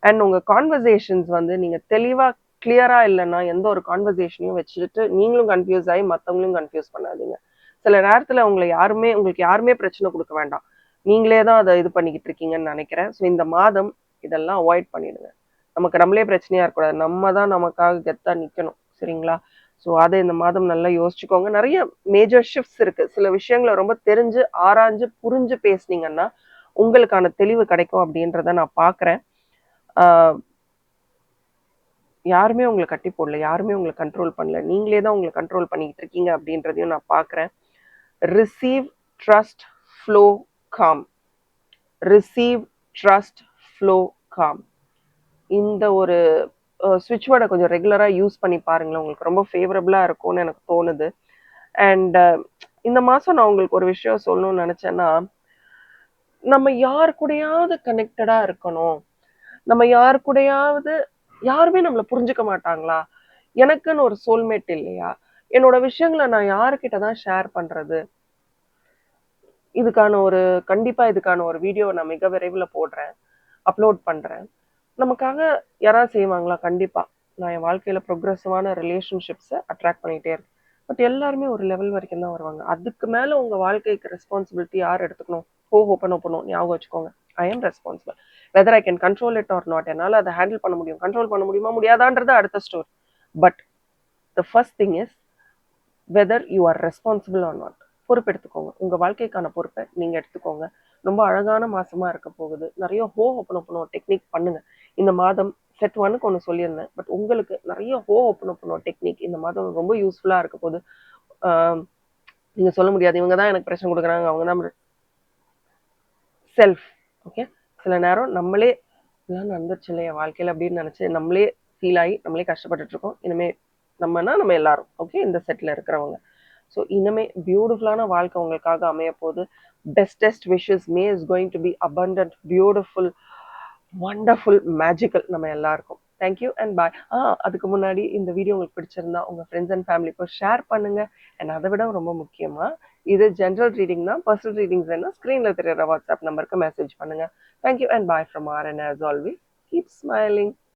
அண்ட் உங்கள் கான்வர்சேஷன்ஸ் வந்து நீங்கள் தெளிவாக கிளியராக இல்லைன்னா எந்த ஒரு கான்வர்சேஷனையும் வச்சுட்டு நீங்களும் கன்ஃபியூஸ் ஆகி மற்றவங்களையும் கன்ஃபியூஸ் பண்ணாதீங்க. சில நேரத்தில் உங்களுக்கு யாருமே பிரச்சனை கொடுக்க வேண்டாம், நீங்களே தான் அதை இது பண்ணிக்கிட்டு இருக்கீங்கன்னு நினைக்கிறேன். ஸோ இந்த மாதம் இதெல்லாம் அவாய்ட் பண்ணிடுங்க. நமக்கு நம்மளே பிரச்சனையாக இருக்கக்கூடாது, நம்ம தான் நமக்காக கெத்தாக நிற்கணும். சரிங்களா? ஸோ அதை இந்த மாதம் நல்லா யோசிச்சுக்கோங்க. நிறைய மேஜர் ஷிஃப்ட்ஸ் இருக்குது. சில விஷயங்களை ரொம்ப தெரிஞ்சு ஆராய்ஞ்சு புரிஞ்சு பேசுனீங்கன்னா உங்களுக்கான தெளிவு கிடைக்கும் அப்படின்றத நான் பார்க்குறேன். யாருமே உங்களை கட்டி போடல, யாருமே உங்களை கண்ட்ரோல் பண்ணல, நீங்களே தான் உங்களை கண்ட்ரோல் பண்ணிக்கிட்டு இருக்கீங்க அப்படின்றதையும் நான் பார்க்குறேன். Receive, trust, flow, com. Receive, trust, flow, com. இந்த ஒரு ஸ்விட்ச் வேர்டை கொஞ்சம் ரெகுலராக யூஸ் பண்ணி பாருங்களேன். உங்களுக்கு ரொம்ப ஃபேவரபுளாக இருக்கும்னு எனக்கு தோணுது. அண்ட் இந்த மாதம் நான் உங்களுக்கு ஒரு விஷயம் சொல்லணும்னு நினச்சேன்னா, நம்ம யார் கூடயாவது கனெக்டடாக இருக்கணும். நம்ம யார் கூடயாவது யாருமே நம்மளை புரிஞ்சுக்க மாட்டாங்களா? எனக்குன்னு ஒரு சோல்மேட் இல்லையா? என்னோட விஷயங்களை நான் யாருக்கிட்ட தான் ஷேர் பண்ணுறது? கண்டிப்பாக இதுக்கான ஒரு வீடியோ நான் மிக விரைவில் போடுறேன், அப்லோட் பண்ணுறேன். நமக்காக யாராவது செய்வாங்களா? கண்டிப்பாக. நான் என் வாழ்க்கையில் ப்ரொக்ரெசிவான ரிலேஷன்ஷிப்ஸை அட்ராக்ட் பண்ணிகிட்டே இருக்கேன். பட் எல்லாருமே ஒரு லெவல் வரைக்கும் தான் வருவாங்க. அதுக்கு மேலே உங்கள் வாழ்க்கைக்கு ரெஸ்பான்சிபிலிட்டி யார் எடுத்துக்கணும்? ஓப்பன் ஞாபகம் வச்சுக்கோங்க. I am responsible. Whether I can control it or not. என்னால் அதை ஹேண்டில் பண்ண முடியும். கண்ட்ரோல் பண்ண முடியுமா முடியாதான்றது அடுத்த story. But the first thing is whether you are responsible or not. பொறுப்பெடுத்துக்கோங்க. உங்கள் வாழ்க்கைக்கான பொறுப்பை நீங்கள் எடுத்துக்கோங்க. ரொம்ப அழகான மாதமாக இருக்க போகுது. நிறைய ஓப்பன் டெக்னிக் பண்ணுங்கள். இந்த மாதம் செட் 1க்கு ஒன்று சொல்லியிருந்தேன், பட் உங்களுக்கு நிறைய ஓப்பன் டெக்னிக் இந்த மாதம் ரொம்ப யூஸ்ஃபுல்லாக இருக்க போகுது. நீங்கள் சொல்ல முடியாது, இவங்க தான் எனக்கு பிரச்சனை கொடுக்குறாங்க, அவங்க தான் செல்ஃப். ஓகே, சில நேரம் நம்மளே இதெல்லாம் நடந்துருச்சு இல்லையா வாழ்க்கையில் அப்படின்னு நினச்சி நம்மளே ஃபீல் ஆகி நம்மளே கஷ்டப்பட்டுட்ருக்கோம். இனிமேல் நம்ம எல்லாரும் ஓகே இந்த செட்டில் இருக்கிறவங்க. ஸோ இனிமே பியூட்டிஃபுல்லான வாழ்க்கை உங்களுக்காக அமைய போகுது. Bestest wishes. May is going to be abundant, beautiful, wonderful, magical நம்ம எல்லாருக்கும். Thank you and bye. அதுக்கு முன்னாடி இந்த வீடியோ உங்களுக்கு பிடிச்சிருந்தா உங்கள் ஃப்ரெண்ட்ஸ் அண்ட் ஃபேமிலிக்கும் ஷேர் பண்ணுங்கள். அண்ட் அதை விட ரொம்ப முக்கியமாக இது ஜென்ரல் ரீடிங் தான். பர்சனல் ரீடிங்ஸ் வேணா ஸ்க்ரீனில் தெரியுற வாட்ஸ்அப் நம்பருக்கு மெசேஜ் பண்ணுங்கள். Thank you and bye from RN. as always, keep smiling.